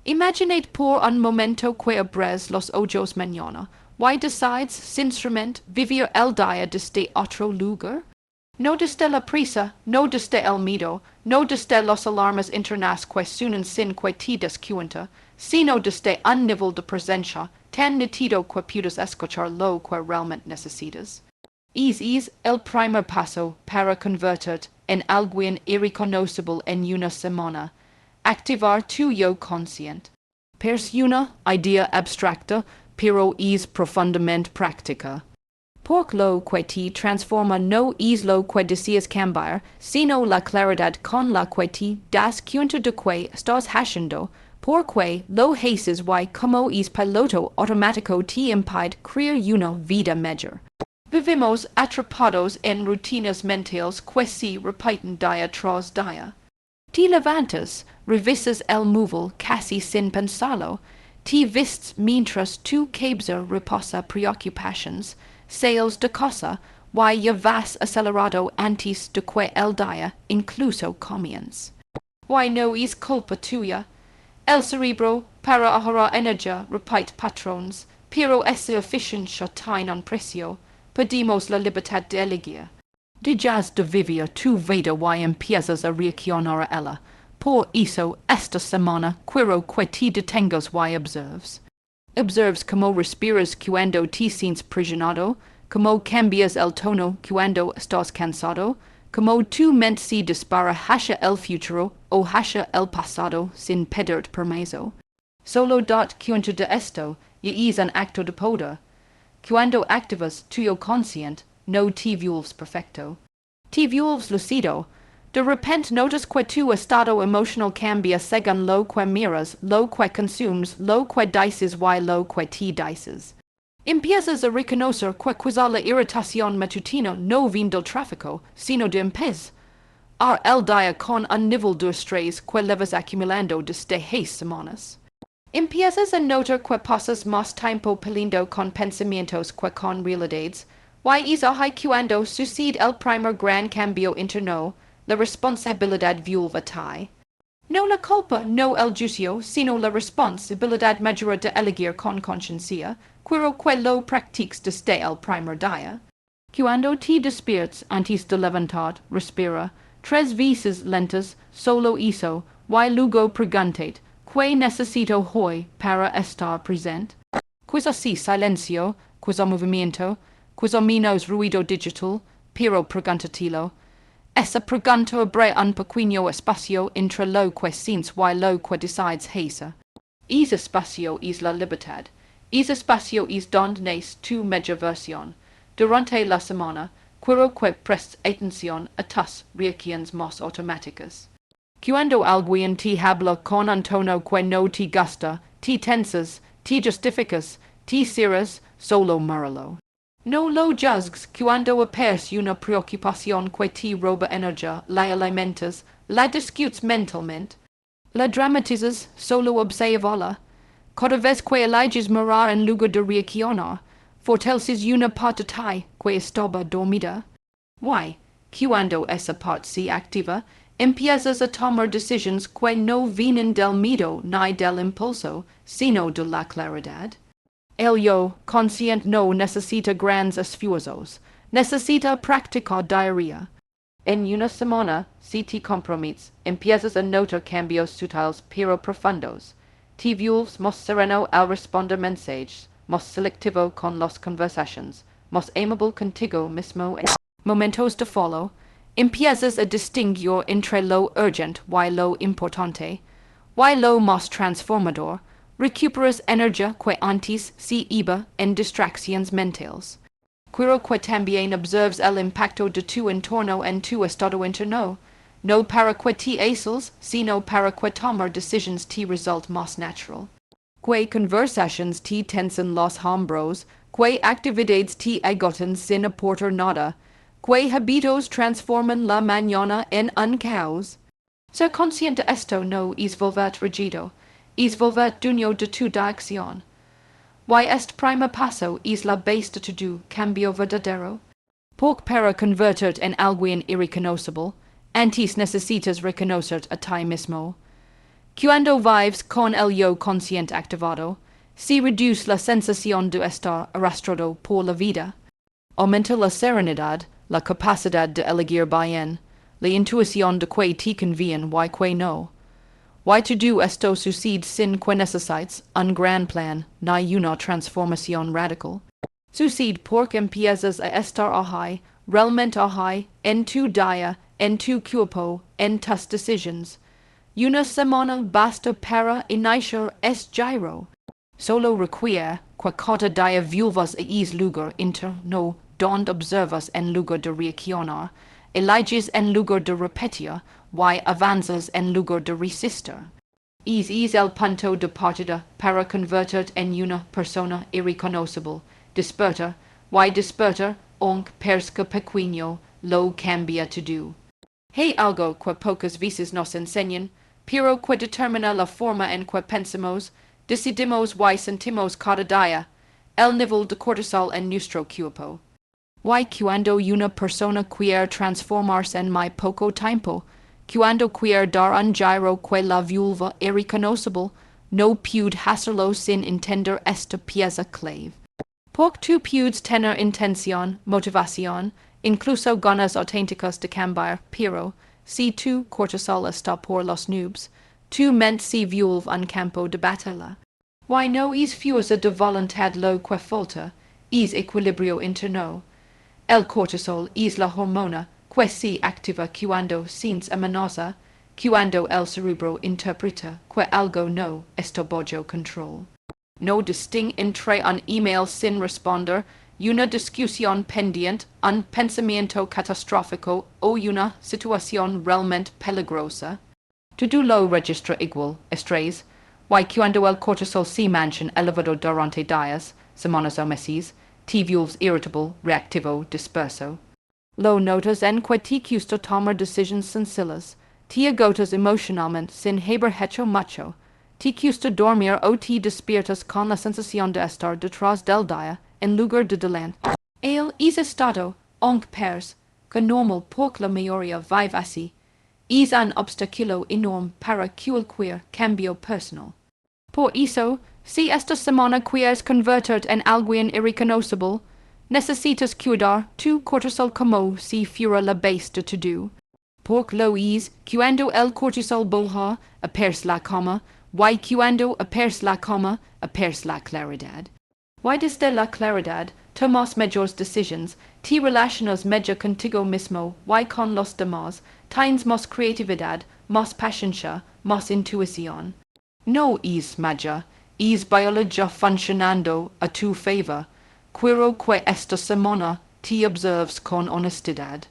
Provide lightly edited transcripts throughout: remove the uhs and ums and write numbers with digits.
Imaginate por un momento que abres los ojos mañana. Why decides, sinceramente, vivir el día desde otro lugar? No desde la prisa, no desde el miedo, no desde los alarmas internas que suenan sin que te des cuenta, sino desde un nivel de presencia tan nítido que puedas escuchar lo que realmente necesitas. Es el primer paso para convertirte en alguien irreconocible en una semana. Activar tu yo consciente. Es una idea abstracta, pero es profundamente práctica. Porque lo que te transforma no es lo que deseas cambiar, sino la claridad con la que te das cuenta de que estás haciendo, porque lo haces y como es piloto automático te impide crear una vida mejor. Vivimos atrapados en rutinas mentales que se repiten día tras día. Te levantas, revisas el móvil casi sin pensarlo, te vistes mientras tu cabeza reposa preocupaciones, sales de cosa, y ya vas acelerado antes de que el día incluso comience. Y no es culpa tuya. El cerebro, para ahorrar energía, repite patrones, pero esa eficiencia tiene un precio. Pedimos la libertad de elegir. Dejas de vivir tu vida y empiezas a reaccionar a ella. Por eso, esta semana, quiero que te detengas y observes. Observes cómo respiras cuando te sientes presionado, cómo cambias el tono cuando estás cansado, cómo tu mente se dispara hacia el futuro o hacia el pasado sin pedir permiso. Solo date cuenta de esto y es un acto de poder. Cuando activas tu yo consciente, no te vuelves perfecto. Te vuelves lucido. De repente notas que tu estado emocional cambia según lo que miras, lo que consumes, lo que dices y lo que te dices. Empiezas a reconocer que quizá la irritación matutina no viene del tráfico, sino de pez. El día con un nivel de estrés que llevas acumulando desde hace semanas. Empiezas a notar que pasas más tiempo peleando con pensamientos que con realidades, y es ahí cuando sucede el primer gran cambio interno, la responsabilidad vuelve a ti. No la culpa, no el juicio, sino la responsabilidad mayor de elegir con conciencia, quiero que lo practiques desde el primer día. Cuando te despiertes antes de levantar, respira, 3 veces lentas, solo eso, y luego pregúntate, ¿qué necesito hoy para estar presente? Quizá sí silencio, quizá movimiento, quizá menos ruido digital, pero pregúntatelo. Esa pregunta abre un pequeño espacio entre lo que sientes y lo que decides hacer. Ese espacio es la libertad. Ese espacio es donde nace tu mejor versión. Durante la semana, quiero que prestes atención a tus reacciones más automáticas. Cuando alguien te habla con un tono que no te gusta, te tensas, te justificas, te cierras, solo míralo. No lo juzgues cuando aparece una preocupación que te roba energía, la alimentas, la discutes mentalmente, la dramatizas, solo observala. Cada vez que eliges mirar en lugar de reaccionar, fortaleces una parte de ti que estaba dormida. Cuando esa parte se activa, empiezas a tomar decisiones que no vienen del miedo ni del impulso, sino de la claridad. El yo consciente no necesita grandes esfuerzos, necesita practicar diaria. En una semana, si te comprometes, empiezas a notar cambios sutiles pero profundos. Te vuelves más sereno al responder mensajes, más selectivo con las conversaciones, más amable contigo mismo en momentos de follow. Empiezas a distinguir entre lo urgente y lo importante, y lo más transformador. Recuperas energía que antes se iba en distracciones mentales. Quiero que también observes el impacto de tu entorno en tu estado interno, no para que te aísles, sino para que tomar decisiones te resulte más natural. Que conversaciones te tensan los hombros, que actividades te agotan sin aportar nada, que hábitos transforman la mañana en un caos. Ser consciente de esto no es volverte rígido, es volverte dueño de tu dirección. Y este primer paso es la base de tu cambio verdadero. Porque para convertirte en alguien irreconocible, antes necesitas reconocerte a ti mismo. Cuando vives con el yo consciente activado, si reduce la sensación de estar arrastrado por la vida, aumenta la serenidad, la capacidad de elegir bien, la intuición de que te conviene y que no. Why to do esto sucede sin que necesites un gran plan, ni una transformación radical. Sucede porque empiezas a estar ahí, realmente ahí, en tu día, en tu cuerpo, en tus decisions. Una semana basta para iniciar es giro. Solo requiere que cada día vuelvas a ese lugar interno donde observas en lugar de reaccionar, eliges en lugar de repetir, y avanzas en lugar de resistir. Es el punto de partida para convertirte en una persona irreconocible. Despertar, y despertar, aunque parezca pequeño, lo cambia todo. Hay algo que pocas veces nos enseñan, pero que determina la forma en que pensamos, decidimos y sentimos cada día, el nivel de cortisol en nuestro cuerpo. Y cuando una persona quiere transformarse en muy poco tiempo, cuando quiere dar un giro que la vuelva irreconocible, no puede hacerlo sin entender esta pieza clave. Porque tú puedes tener intención, motivación, incluso ganas auténticas de cambiar, pero, si tu cortisol está por las nubes, tu mente se vuelve un campo de batalla. Y no es fuerza de voluntad lo que falta, es equilibrio interno. El cortisol es la hormona que se activa cuando sientes amenaza, cuando el cerebro interpreta que algo no está bajo control. No distingue entre un email sin responder, una discusión pendiente, un pensamiento catastrófico o una situación realmente peligrosa. Todo lo registra igual, estrés, y cuando el cortisol se mantiene elevado durante días, semanas o meses, te vuelves irritable, reactivo, disperso. Lo notas en que te cuesta tomar decisiones sencillas, te agotas emocionalmente sin haber hecho mucho, te cuesta dormir o te despiertas con la sensación de estar detrás del día en lugar de delante. El es estado, aunque parece que normal porque la mayoría vive así, es un obstáculo enorme para cualquier cambio personal. Por eso, si esta semana quieres convertirte en alguien irreconocible, necesitas cuidar tu cortisol como si fuera la base de todo. Porque lo es cuando el cortisol baja, apers la cama, y cuando apers la cama, apers la claridad. Y desde la claridad, tomas mejores decisiones, te relacionas mejor contigo mismo y con los demás, tienes más creatividad, más paciencia, más intuición. No es magia, es biología funcionando a tu favor. Quiero que esta semana te observes con honestidad.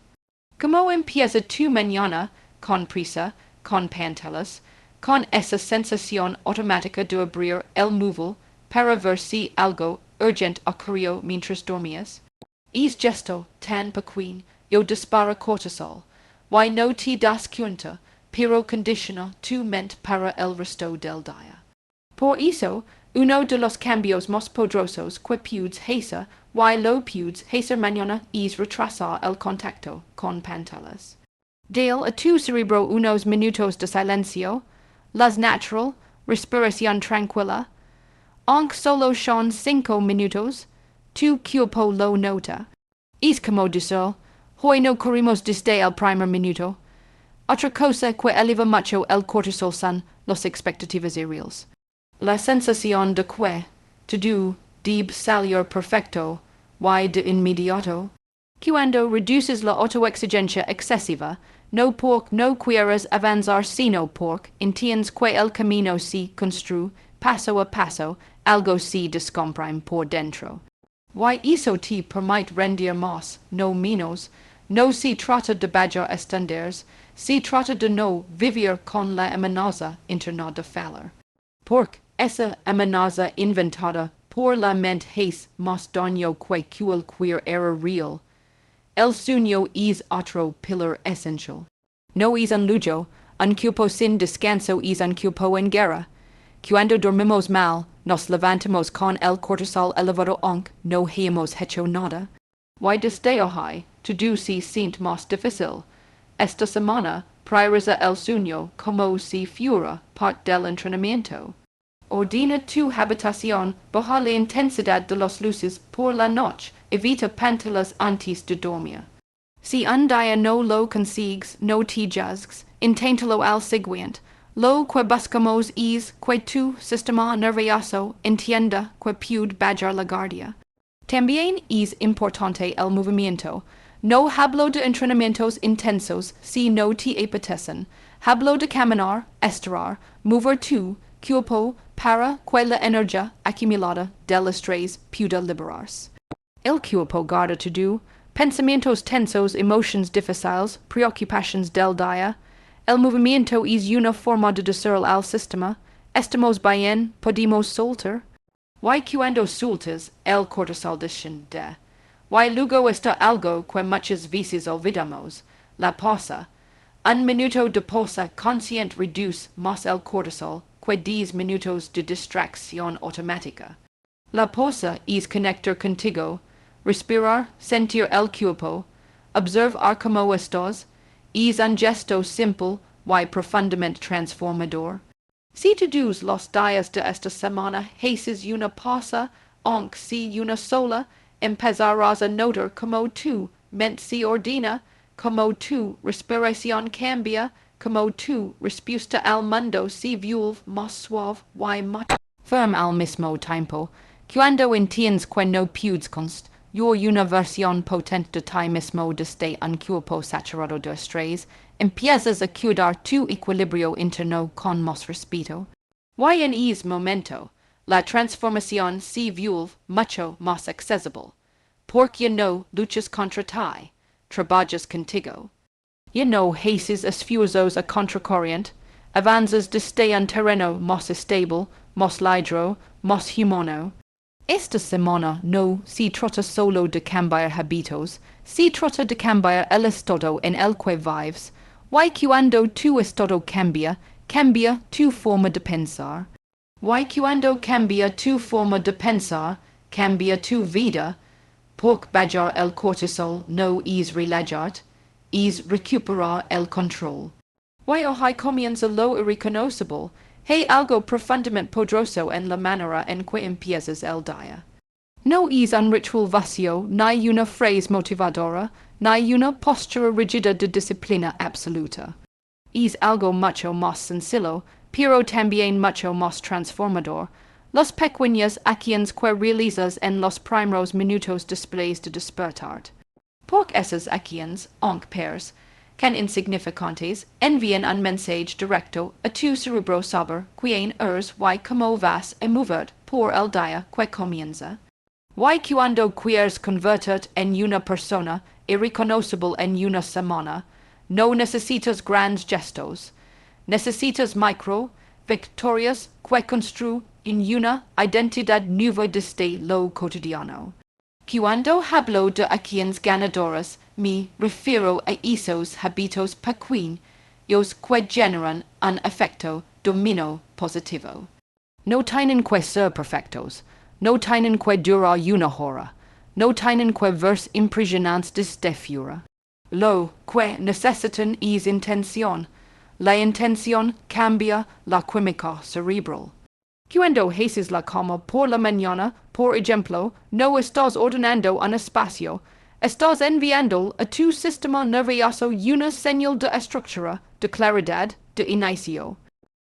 ¿Cómo empieza tu mañana? Con prisa, con pantallas, con esa sensación automática de abrir el móvil para ver si algo urgente ocurrió mientras dormías. Es gesto tan pequeño y dispara cortisol, y no te das cuenta, pero condiciona tu mente para el resto del día. Por eso, uno de los cambios más poderosos que puedes hacer y lo puedes hacer mañana es retrasar el contacto con pantallas. Dale a tu cerebro unos minutos de silencio, las natural, respiración tranquila. Aunque solo son 5 minutos, tu cuerpo lo nota. Es como decir, hoy no corrimos desde el primer minuto. Otra cosa que eleva mucho el cortisol son las expectativas irreales. La sensación de que todo debe salir perfecto y de inmediato. Cuando reduces la autoexigencia excesiva, no porque no quieras avanzar sino porque entiendes que el camino se construye paso a paso, algo se descomprime por dentro. Y eso te permite rendir más, no menos. No se trata de bajar estándares, se trata de no vivir con la amenaza interna de fallar. Porque esa amenaza inventada por la mente es más daño que cualquier error real. El sueño es otro pilar esencial. No es un lujo, un cuerpo sin descanso es un cuerpo en guerra. Cuando dormimos mal, nos levantamos con el cortisol elevado aunque no hayamos hecho nada. Y desde hoy, todo se siente más difícil. Esta semana, prioriza el sueño como si fuera parte del entrenamiento. Ordena tu habitación, baja la intensidad de las luces por la noche, evita pantallas antes de dormir. Si un día no lo consigues, no te juzgues, inténtalo al siguiente. Lo que buscamos es que tu sistema nervioso entienda que puede bajar la guardia. También es importante el movimiento. No hablo de entrenamientos intensos si no te apetecen. Hablo de caminar, estirar, mover tu cuerpo para que la energía acumulada del estrés pueda liberarse. El cuerpo guarda todo, pensamientos tensos, emociones difíciles, preocupaciones del día. El movimiento es una forma de decir al sistema, estamos bien, podemos soltar. Y cuando sueltas, el cortisol desciende. Y luego está algo que muchas veces olvidamos, la pausa. Un minuto de pausa consciente reduce más el cortisol que 10 minutos de distracción automática. La pausa es conectar contigo, respirar, sentir el cuerpo, observar cómo estás, es un gesto simple y profundamente transformador. Si todos los días de esta semana haces una pausa, aunque sea una sola, empezarás a notar cómo tu mente se ordena, cómo tu respiración cambia, cómo tu respuesta al mundo se vuelve más suave y más firme al mismo tiempo. Cuando entiendes que no puedes construir una versión potente de ti mismo desde un cuerpo saturado de estrés, empiezas a cuidar tu equilibrio interno con más respeto. Y en ese momento, la transformación se vuelve mucho más accesible, porque no luchas contra ti, trabajas contigo. Ya no haces esfuerzos a contracorriente, avanzas desde un terreno más estable, más ligero, más humano. Esta semana no se trata solo de cambiar hábitos, se trata de cambiar el estado en el que vives. Y cuando tu estado cambia, cambia tu forma de pensar. Y cuando cambia tu forma de pensar, cambia tu vida. Porque bajar el cortisol no es relajarte, es recuperar el control. Y hoy comienza lo irreconocible. Hay algo profundamente poderoso en la manera en que empiezas el día. No es un ritual vacío, ni una frase motivadora, ni una postura rígida de disciplina absoluta. Es algo mucho más sencillo, pero también mucho más transformador. Las pequeñas acciones que realizas en los primeros minutos después de despertar. Porque esas acciones, aunque pequeñas, can insignificantes, envían un mensaje directo a tu cerebro sobre quién eres y cómo vas a mover por el día que comienza. Y cuando quieres convertirte en una persona irreconocible en una semana, no necesitas grandes gestos. Necesitas micro victorias que construyen una identidad nueva desde lo cotidiano. Cuando hablo de acciones ganadoras, me refiero a esos hábitos pequeños que generan un efecto dominó positivo. No tienen que ser perfectos, no tienen que durar una hora, no tienen que verse impresionantes desde fuera. Lo que necesitan es intención. La intención cambia la química cerebral. Cuando haces la cama por la mañana, por ejemplo, no estás ordenando un espacio, estás enviando a tu sistema nervioso una señal de estructura, de claridad, de inicio.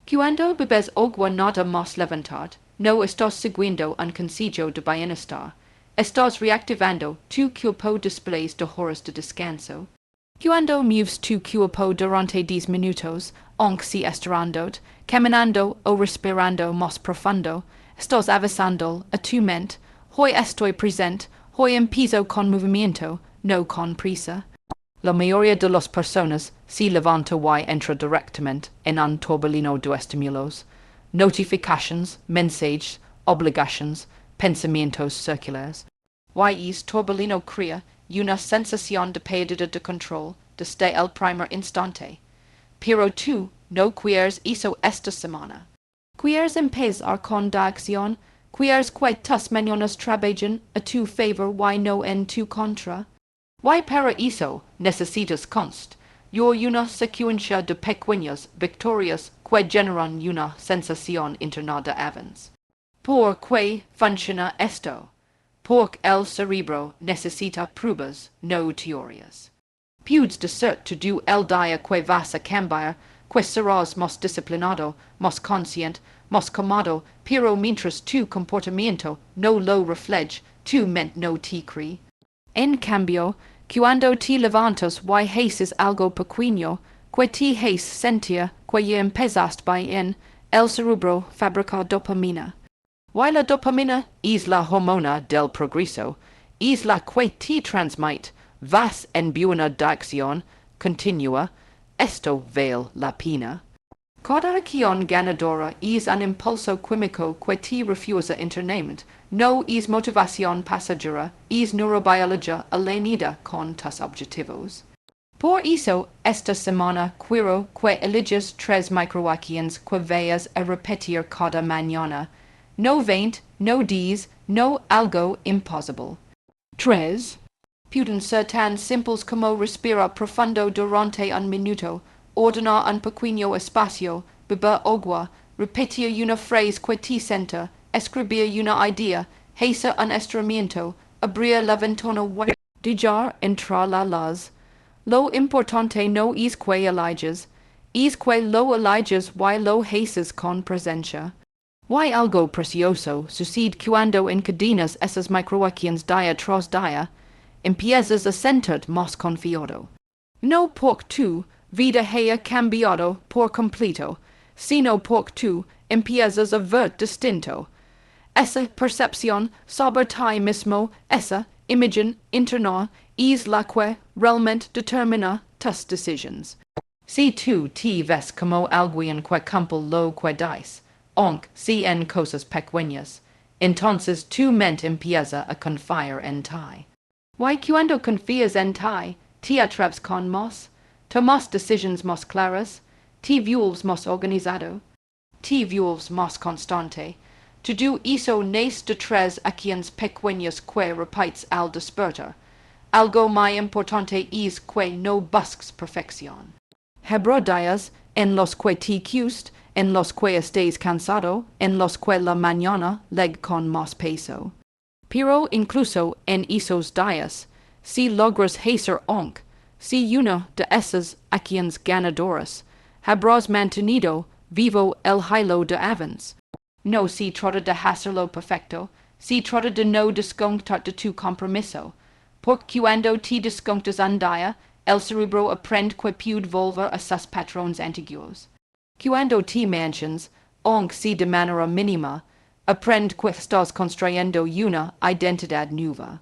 Cuando bebes agua nada más levantar, no estás siguiendo un consejo de bienestar, estás reactivando tu cuerpo después de horas de descanso. Cuando mueves tu cuerpo durante 10 minutos, aunque sea estirando, caminando o respirando más profundo, estás avanzando a tu mente. Hoy estoy presente, hoy empiezo con movimiento, no con prisa. La mayoría de las personas se levanta y entra directamente en un torbellino de estímulos, notifications, mensajes, obligaciones, pensamientos circulares. Y ese torbellino crea una sensación de pérdida de control desde el primer instante. Pero tú no quieres eso esta semana. Quieres empezar con la acción, quieres que tus mañanas trabajen a tu favor y no en tu contra. Y para eso necesitas your una sequencia de pequeñas victorias que generan una sensación interna de avance. Por que funciona esto? Porque el cerebro necesita pruebas, no teorías. Puedes decir to do el día que vas a cambiar, que serás más disciplinado, más consciente, más cómodo, pero mientras tu comportamiento no lo refleje, tu mente no te cree. En cambio, cuando te levantas y haces algo pequeño, que te hace sentir que ya empezaste bien, el cerebro fabrica dopamina. Y la dopamina es la hormona del progreso, es la que te transmite, vas en buena dirección, continua, esto vale la pena. Cada acción ganadora es un impulso químico que te refuerza internamente, no es motivación pasajera, es neurobiología alineada con tus objetivos. Por eso, esta semana quiero que eliges 3 microacciones que vayas a repetir cada mañana. No 20, no 10, no algo imposible. 3. Pueden ser tan simples como respirar profundo durante un minuto, ordenar un pequeño espacio, beber agua, repetir una frase que te sienta, escribir una idea, hacer un estiramiento, abrir la ventana y dejar entrar la luz. Lo importante no es que eliges, es que lo eliges y lo haces con presencia. Y algo precioso sucede cuando encadenas esas microacciones día tras día, empiezas a sentir más confiado. No porque tu vida haya cambiado por completo, sino porque tú empiezas a ver distinto. Esa percepción sobre ti mismo, esa imagen interna, es la que realmente determina tus decisiones. Si tú te ves como alguien que cumple lo que dice, aunque sea en cosas pequeñas, entonces tu mente empieza a confiar en ti. Y cuando confías en ti, te atreves con más, tomas decisiones más claras, te vuelves más organizado, te vuelves más constante. Todo eso nace de 3 acciones pequeñas que repites al despertar. Algo muy importante es que no busques perfección. Habrá días en los que te cueste, en los que estés cansado, en los que la mañana leg con más peso. Pero incluso en esos días, si logras hacer aunque, si una de esas acciones ganadoras, habrás mantenido vivo el hilo de avance. No se trata de hacerlo perfecto, se trata de no desconectar de tu compromiso, porque cuando te desconectas un día, el cerebro aprende que puede volver a sus patrones antiguos. Cuando te mantienes, aunque sea de manera mínima, aprende que estás construyendo una identidad nueva.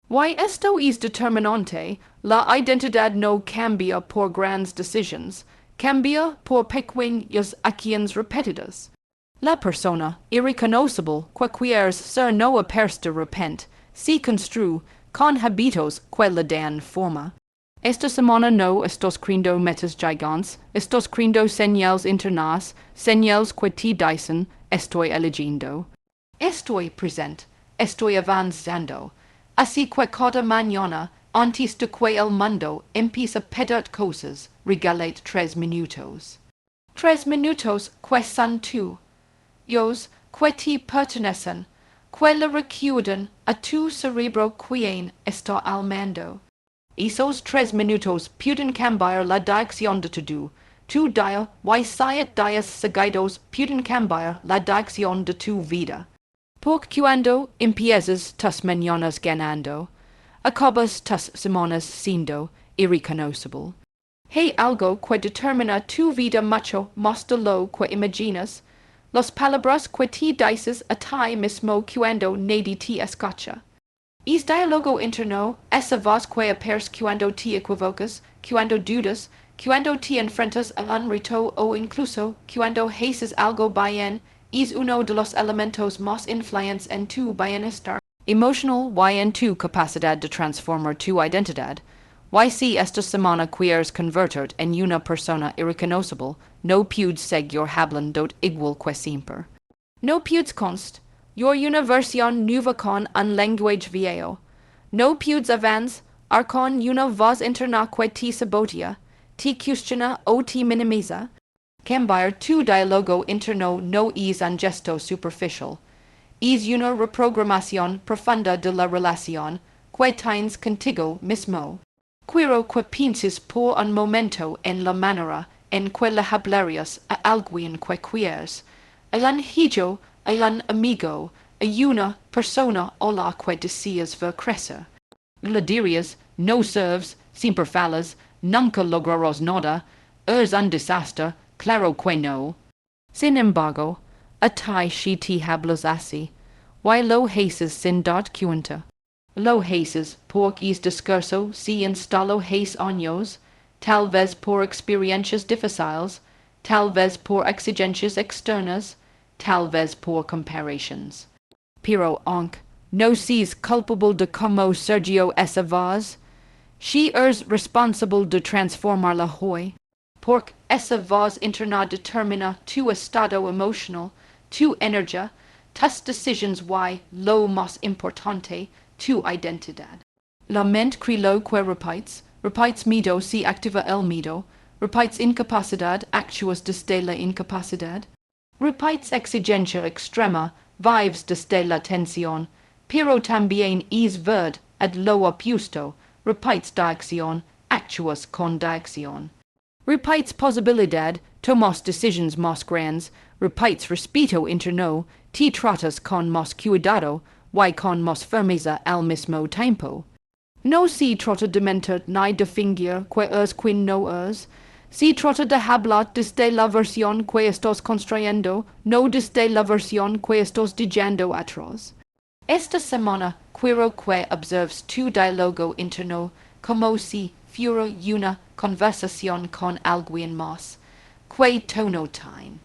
Y esto es determinante, la identidad no cambia por grandes decisiones, cambia por pequeñas acciones repetidas. La persona irreconocible que quieres ser no aparece de repente, se construye con hábitos que le dan forma. Esta semana no estás creando metas gigantes, estás creando señales internas, señales que te dicen, estoy eligiendo. Estoy presente, estoy avanzando. Así que cada mañana, antes de que el mundo empiece a pedir cosas, regálate 3 minutos. 3 minutos que son tuyos, que te pertenecen, que le recuerdan a tu cerebro quien está al mando. Esos 3 minutos pueden cambiar la dirección de tu día y 7 días seguidos pueden cambiar la dirección de tu vida. Porque cuando empiezas tus mañanas ganando, acabas tus semanas siendo irreconocible. Hay algo que determina tu vida mucho más de lo que imaginas, las palabras que te dices a ti mismo cuando nadie te escucha. Es diálogo interno, esa voz que aparece cuando te equivocas, cuando dudas, cuando te enfrentas a un reto o incluso cuando haces algo bien, es uno de los elementos más influyentes en tu bienestar emocional y en tu capacidad de transformar tu identidad. Y si esta semana quieres convertir en una persona irreconocible, no puedes seguir hablando igual que siempre. No puedes const, una versión nueva con un lenguaje viejo. No puedes avanzar con una voz interna que te sabotea. ti cuestiona o ti minimiza. Cambiar tu diálogo interno no es un gesto superficial. Es una reprogramación profunda de la relación que tienes contigo mismo. Quiero que pienses por un momento en la manera en que le hablarías a alguien que quieres, a un hijo, a un amigo, a una persona a la que deseas ver crecer. Le dirías, no serves, siempre fallas, nunca lograrás nada, es un desastre, claro que no. Sin embargo, a ti si te hablas así, why lo haces sin dar cuenta. Lo haces porque es discurso se instaló hace años, tal vez por experiencias difíciles, tal vez por exigencias externas, tal vez por comparations. Pero aunque no seas culpable de como Sergio esa voz, she es responsable de transformarla hoy, porque esa voz interna determina tu estado emocional, tu energía, tus decisions why lo más importante, tu identidad. La mente cree lo que repites miedo si activa el miedo, repites incapacidad actúas desde la incapacidad, repites exigencia extrema, vives desde la tensión, pero también es verdad ad lo opuesto, repites dirección, actúas con dirección. Repites posibilidad, tomas decisions más grandes, repites respeto interno, te tratas con más cuidado, y con más firmeza al mismo tiempo. No se trata de mentir ni de fingir que es quien no es. Se trata de hablar desde la versión que estás construyendo, no desde la versión que estás dejando atrás. Esta semana quiero que observes tu diálogo interno como si fuera una conversación con alguien más. Que tono tiene.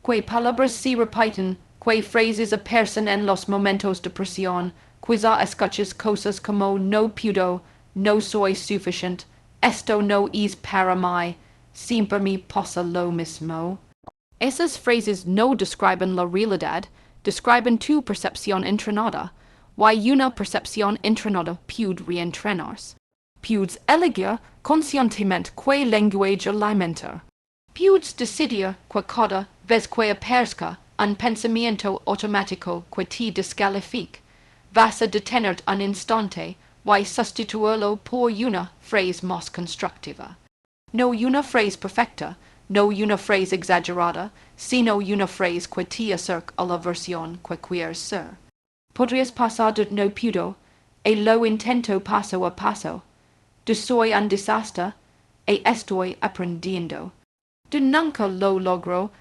Que palabras se repiten, que phrases aparecen en los momentos de presión, quizá escuchas cosas como no puedo, no soy suficiente, esto no es para mí, siempre me pasa lo mismo. Esas phrases no describen la realidad, describen tu percepción entrenada, y una percepción entrenada puede reentrenarse. Puedes elegir conscientemente qué lenguaje alimentar. Puedes decidir que cada vez que aparezca un pensamiento automático que te descalifique, vas a detenerte un instante y sustituirlo por una frase más constructiva. No una frase perfecta, no una frase exagerada, sino una frase que te acerca a la versión que quieres ser. Podrías pasar de no puedo, lo intento paso a paso, de soy un desastre, estoy aprendiendo. De nunca lo logro,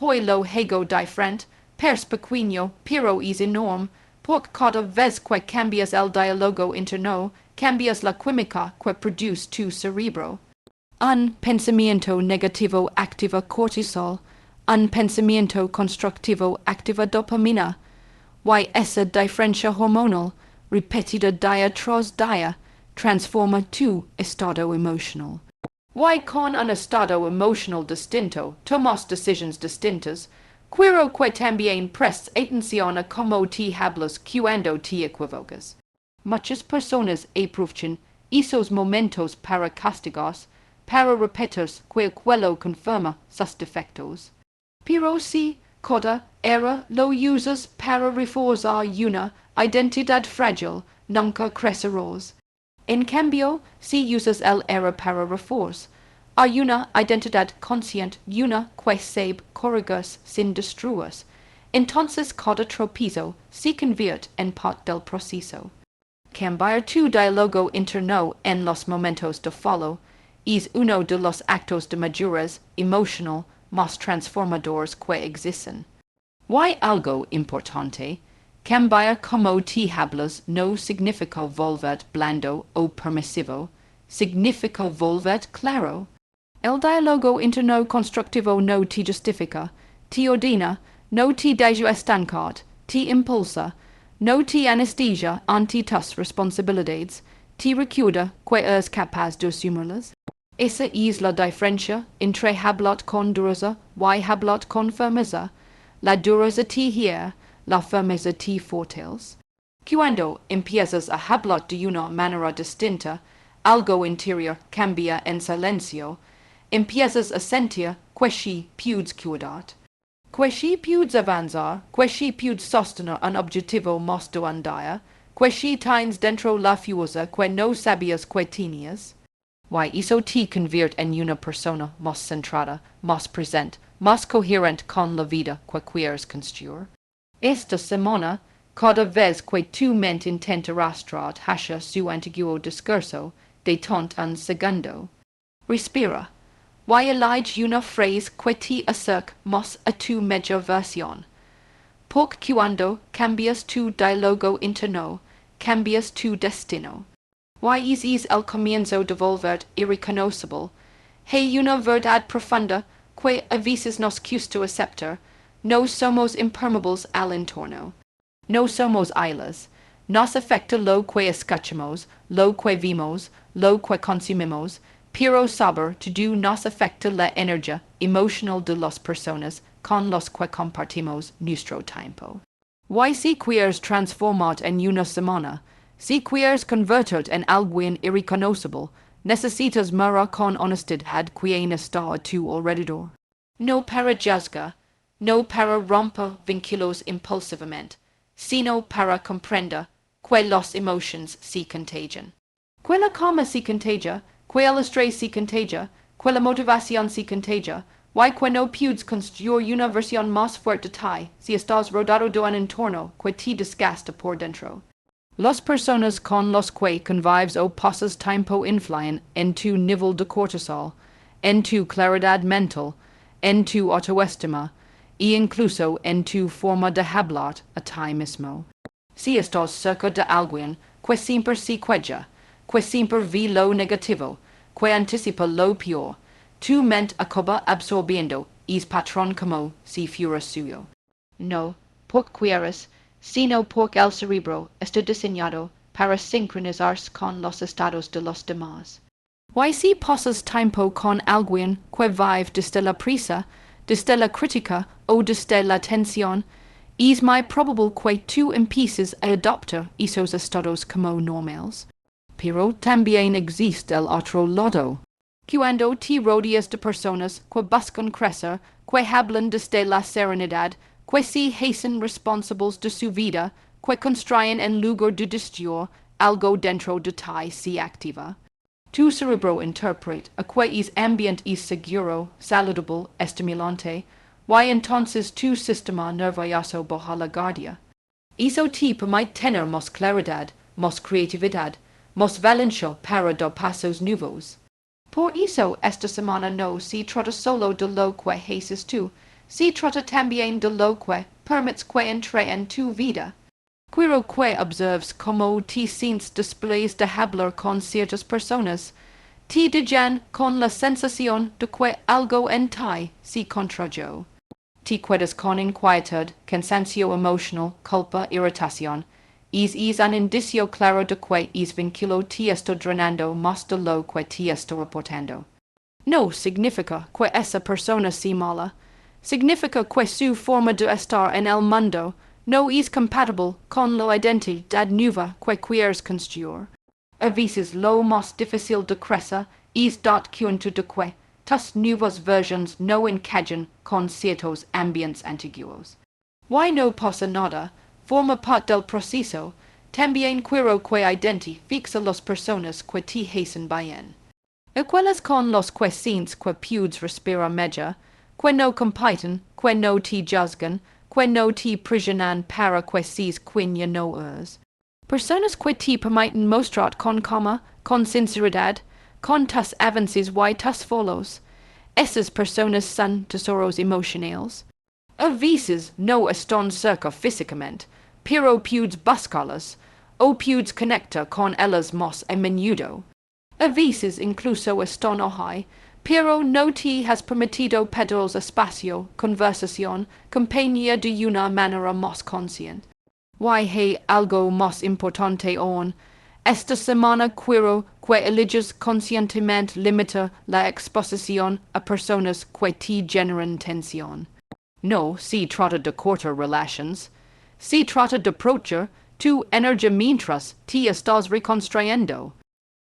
hoy lo hago diferente, pers pequeño, pero es enorme, porque cada vez que cambias el diálogo interno, cambias la química que produce tu cerebro. Un pensamiento negativo activa cortisol, un pensamiento constructivo activa dopamina, y esa diferencia hormonal, repetida día tras día, transforma tu estado emocional. Y con un estado emocional distinto, tomas decisiones distintas. Quiero que también prestes atención a cómo te hablas cuando te equivocas. Muchas personas aprovechan esos momentos para castigarse, para repetir que aquello confirma sus defectos. Pero si cada era lo usas para reforzar una identidad frágil, nunca crecerás. En cambio, si usas el era para reforzar a una identidad consciente, una que sabe corregirse sin destruirse, entonces cada tropiezo se convierte en parte del proceso. Cambiar tu diálogo interno en los momentos de follow es uno de los actos de madurez emocional más transformadores que existen. Y algo importante, cambiar como te hablas no significa volver blando o permisivo, significa volver claro. El diálogo interno constructivo no te justifica, te ordena, no te deja estancar, te impulsa, no te anestesia ante tus responsabilidades, te recuerda que eres capaz de asumirlas. Esa es la diferencia entre hablar con dureza y hablar con firmeza. La dureza te hiere, la firmeza te fortalece. Cuando empiezas a hablar de una manera distinta, algo interior cambia en silencio. empiezas a sentir que si pudes cuidar. Que si pudes avanzar, que si pudes sostener un objetivo más de un día, que si tienes dentro la fuerza que no sabías que tenías. Why eso te convierte en una persona más centrada, más presente, más coherente con la vida que quieres construir. Esta semana, cada vez que tu mente intenta rastrear hacia su antiguo discurso, detente un segundo. Respira. Why elige una frase que te acerca más a tu mejor versión. Porque cuando cambias tu diálogo interno, cambias tu destino. Why es el comienzo de volver irreconocible. Hay una verdad profunda que a veces nos cuesta aceptar. No somos impermeables al entorno. No somos islas. Nos afecta lo que escuchamos, lo que vimos, lo que consumimos, pero saber todo nos afecta la energía emocional de las personas con las que compartimos nuestro tiempo. Why si quieres transformar en una semana, si quieres convertir en alguien irreconocible, necesitas mirar con honestidad quién está a tu alrededor. No para juzgar, no para romper vínculos impulsivamente, sino para comprender que las emociones se contagian. Que la calma se contagia, que el estrés se contagia, que la motivación se contagia, why que no puedes construir una versión más fuerte de ti si estás rodeado de un entorno que te desgasta por dentro. Las personas con las que convives o pasas tiempo influyen en tu nivel de cortisol, en tu claridad mental, en tu autoestima, e incluso en tu forma de hablar a ti mismo. Si estás cerca de alguien que siempre se queja, que siempre ve lo negativo, que anticipa lo peor, tu mente acaba absorbiendo es patrón como si fuera suyo. No, porque quieres, sino porque el cerebro está diseñado para sincronizarse con los estados de los demás. Why si pasas tiempo con alguien que vive desde la prisa, desde la crítica o desde la tensión, es muy probable que tú empieces a adoptar esos estados como normales. Pero también existe el otro lado. Cuando te rodeas de personas que buscan crecer, que hablan desde la serenidad, que se hacen responsables de su vida, que construyen en lugar de destruir, algo dentro de ti se activa. Tu cerebro interpreta a que es ambiente es seguro, saludable, estimulante, y entonces tu sistema nervioso baja la guardia. Eso te permite tener más claridad, más creatividad, más valencia para dar pasos nuevos. Por eso esta semana no se trata solo de lo que haces tú, se trata también de lo que permites que entre en tu vida. Quiero que observes cómo te sientes después de hablar con ciertas personas. Te dejan con la sensación de que algo en ti se contrajo. Te quedas con inquietud, cansancio emocional, culpa, irritación. Es un indicio claro de que es vínculo te está drenando más de lo que te está reportando. No significa que esa persona sea mala. Significa que su forma de estar en el mundo no es compatible con la identidad nueva que quieres construir. A veces lo más difícil de crecer es dar cuenta de que tus nuevas versiones no encajan con ciertos ambientes antiguos. Why no pasa nada, forma parte del proceso, también quiero que identifiques a las personas que te hacen bien. Aquellas con los que sientes que puedes respirar mejor, que no compiten, que no te juzgan, que no te prisionan para que seas quien ya no eres. Personas que te permiten mostrar con calma, con sinceridad, con tus avances y tus fallos. Esas personas son tesoros emocionales. A veces no están cerca físicamente, pero puedes buscarlas, o puedes conectar con ellas más a menudo. A veces incluso están ahí, pero no te has permitido pedirles espacio, conversación, compañía de una manera más consciente. Why hay algo más importante aún. Esta semana quiero que eliges conscientemente limitar la exposición a personas que te generan tensión. No se trata de cortar relaciones. Se trata de aprovechar tu energía mientras te estás reconstruyendo.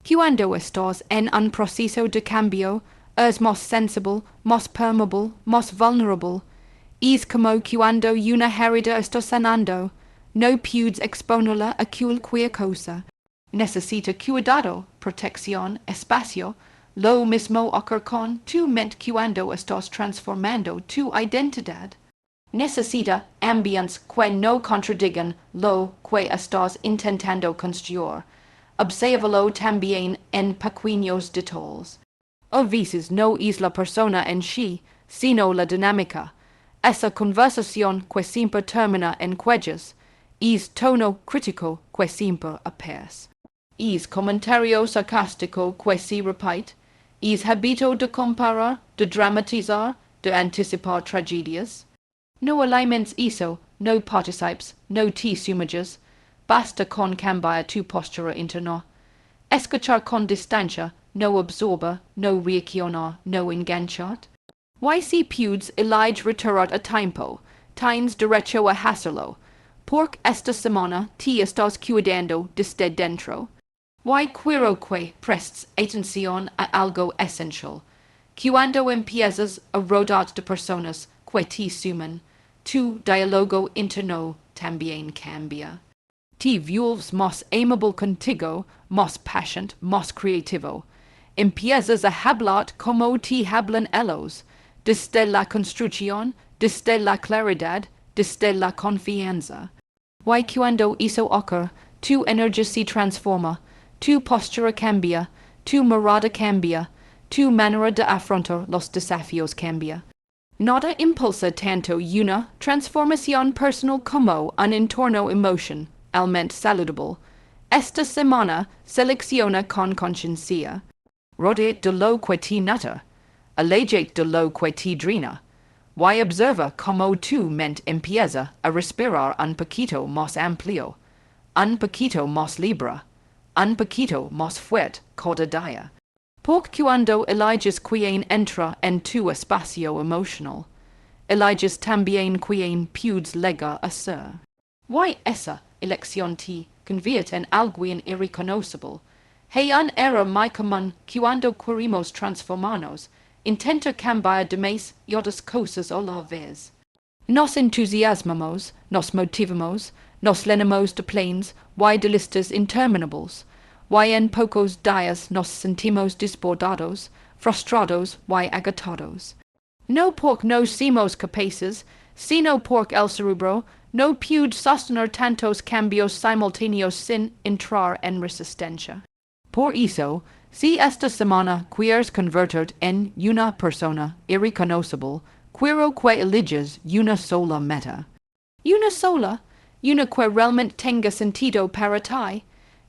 Cuando estás en un proceso de cambio, es más sensible, más permeable, más vulnerable. Es como cuando una herida está sanando. No puedes exponerla a cualquier cosa. Necesita cuidado, protección, espacio. Lo mismo ocurre con tu mente cuando estás transformando tu identidad. Necesita ambientes que no contradigan lo que estás intentando construir. Obsérvalo también en pequeños detalles. A veces no es la persona en sí, sino la dinámica. Esa conversación que siempre termina en quejas. Es tono crítico que siempre aparece. Es comentario sarcástico que se repite. Es hábito de comparar, de dramatizar, de anticipar tragedias. No alignments eso, no participes, no te sumerges. Basta con cambiar tu postura interna. Escuchar con distancia, no absorber, no reaccionar, no enganchar. Why si pudes elige retirar a tiempo, tienes derecho a hacerlo. Porque esta semana te estás cuidando desde dentro. Why quiero que prestes atención a algo esencial. Cuando empiezas a rodar de personas que te suman, tu diálogo interno también cambia. Te vuelves más amable contigo, más paciente, más creativo. Empiezas a hablar como te hablan ellos, desde la construcción, desde la claridad, desde la confianza. Why cuando eso ocurre, tu energía se transforma, tu postura cambia, tu mirada cambia, tu manera de afrontar los desafíos cambia. Nada impulsa tanto una transformación personal como un entorno emoción, almente saludable. Esta semana selecciona con conciencia. Rodate de lo que te nota. Alejate de lo que te drena. Why observa como tu mente empieza a respirar un poquito más amplio, un poquito más libre, un poquito más fuerte cada día. Porque cuando eliges quien entra en tu espacio emocional, eliges también quien puedes llegar a ser. Why esa elección te convierte en alguien irreconocible. Hay un error muy común cuando queremos transformarnos, intenta cambiar demás y otras cosas a la vez. Nos entusiasmamos, nos motivamos, nos llenamos de planes, y de listas interminables. Y en pocos días nos sentimos desbordados, frustrados y agotados. No porque no somos capaces, sino porque el cerebro no puede sostener tantos cambios simultáneos sin entrar en resistencia. Por eso, si esta semana quieres convertir en una persona irreconocible, quiero que eliges una sola meta. Una sola, una que realmente tenga sentido para ti,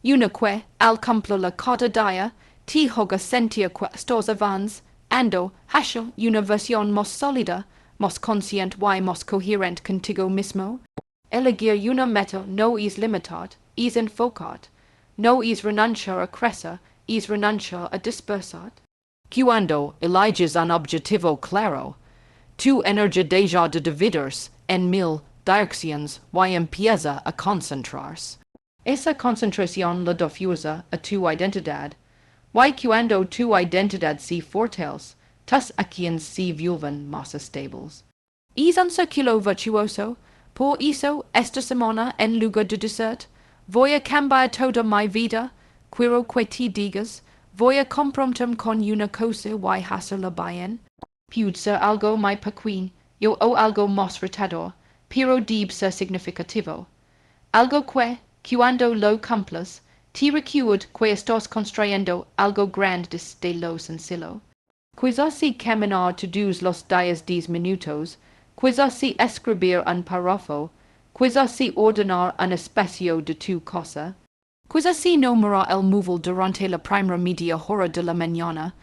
una que, al cumplirla cada día, te haga sentir que estás avanzando hacia una versión más sólida, más consciente y más coherente contigo mismo. Elegir una meta no es limitar, es enfocar. No es renunciar a crecer, es renunciar a dispersar. Cuando eliges un objetivo claro, tu energía deja de dividirse en mil direcciones y empieza a concentrarse. Esa concentración la difusa a tu identidad, y cuando tu identidad se fortalece, tus acciones se vuelven más estables. Es un círculo virtuoso, por eso esta semana en lugar de decir, voy a cambiar toda mi vida, quiero que te digas, voy a comprometerme con una cosa y hacerla bien. Puede ser algo muy pequeño o algo más retador, pero debe ser significativo. Algo que, cuando lo cumplas, te recuerde que estás construyendo algo grande desde lo sencillo. Quizás si caminar todos los días 10 minutos, quizás si escribir un párrafo, quizás si ordenar un espacio de tu casa, quizás si no mirar el móvil durante la primera media hora de la mañana,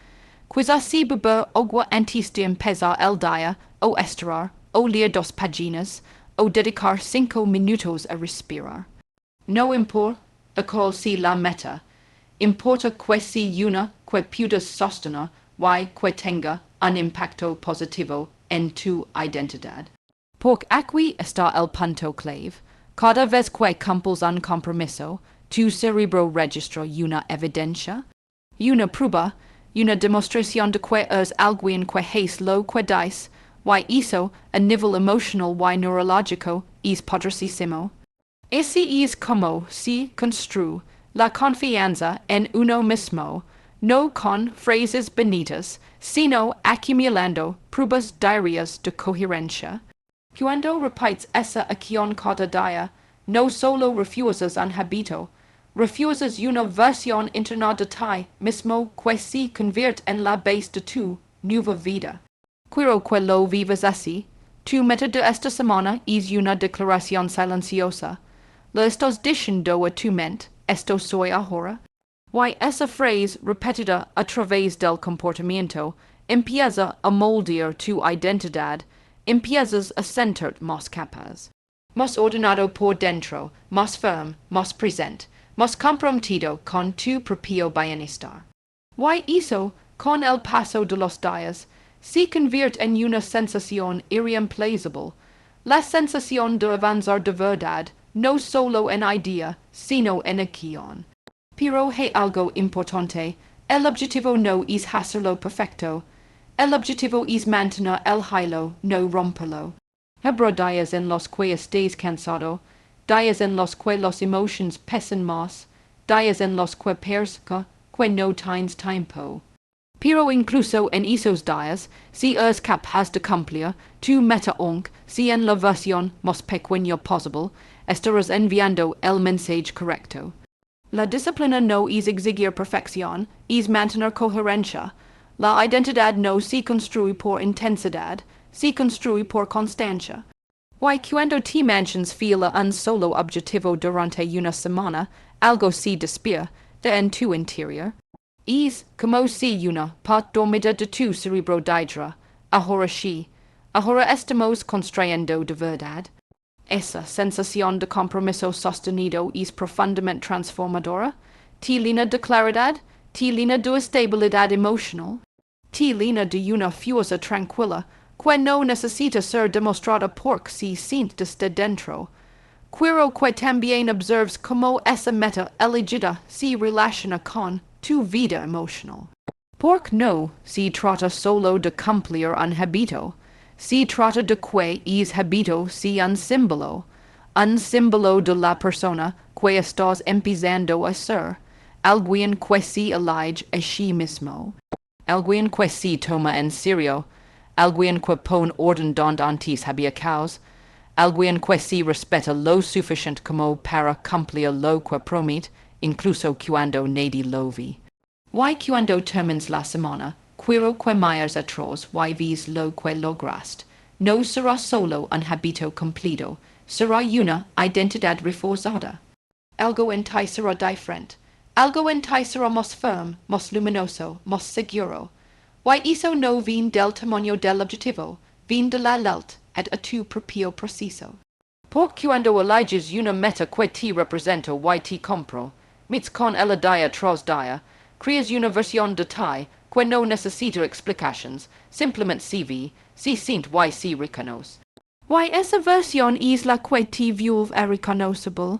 quizás si beber agua antes de empezar el día, o estirar, o leer 2 páginas, o dedicar 5 minutos a respirar. No importa cuál sea la meta, importa que sea una que puedas sostener y que tenga un impacto positivo en tu identidad. Porque aquí está el punto clave. Cada vez que cumples un compromiso, tu cerebro registra una evidencia, una prueba una demostración de que es alguien que hace lo que dice, y eso, a nivel emotional y neurológico, es poderosísimo. Ese es como se construye la confianza en uno mismo, no con frases bonitas, sino acumulando pruebas diarias de coherencia. Cuando repites esa acción cada día, no solo refusas un hábito, refusas una versión interna de ti mismo que se convierte en la base de tu nueva vida. Quiero que lo vivas así. Tu meta de esta semana es una declaración silenciosa. Lo estás diciendo a tu mente, esto soy ahora. Y esa frase repetida a través del comportamiento empieza a moldear tu identidad, empiezas a sentirte más capaz, más ordenado por dentro, más firme, más presente, más comprometido con tu propio bienestar. Y eso, con el paso de los días, se convierte en una sensación irreemplazable, la sensación de avanzar de verdad, no solo en idea, sino en acción. Pero hay algo importante, el objetivo no es hacerlo perfecto, el objetivo es mantener el hilo, no romperlo. Habrá días en los que estés cansado, días en los que las emociones pesan más, días en los que parezca que no tienes tiempo. Pero incluso en esos días, si eres capaz de cumplir tu meta aunque sea en la versión más pequeña posible, estarás enviando el mensaje correcto. La disciplina no es exigir perfección, es mantener coherencia. La identidad no se construye por intensidad, se construye por constancia. Y cuando te mantienes fiel a un solo objetivo durante una semana, algo se despierta en tu interior. Es como si una parte dormida de tu cerebro dijera, ahora sí, ahora estamos construyendo de verdad. Esa sensación de compromiso sostenido es profundamente transformadora, te llena de claridad, te llena de estabilidad emocional, te llena de una fuerza tranquila que no necesita ser demostrada porque se siente desde dentro. Quiero que también observes cómo esa meta elegida se relaciona con tu vida emocional. Porque no se trata solo de cumplir un hábito, se trata de que es hábito sea un símbolo de la persona que estás empezando a ser, alguien que se elige a sí mismo, alguien que se toma en serio, alguien que pone orden donde antes había caos, alguien que se respeta lo suficiente como para cumplir lo que promete, incluso cuando nadie lo ve. Y cuando termines la semana, quiero que mires atrás y ves lo que lograste. No será solo un hábito cumplido, será una identidad reforzada. Algo en ti será diferente. Algo en ti será más firme, más luminoso, más seguro. Y eso no viene del tamaño del objetivo, viene de la lealtad a tu propio proceso. Porque cuando eliges una meta que te representa y te compro, metes con ella día tras día, creas una versión de ti que no necesita explicaciones, simplemente se ve, se siente y se reconoce. Y esa versión es la que te vuelve reconocible,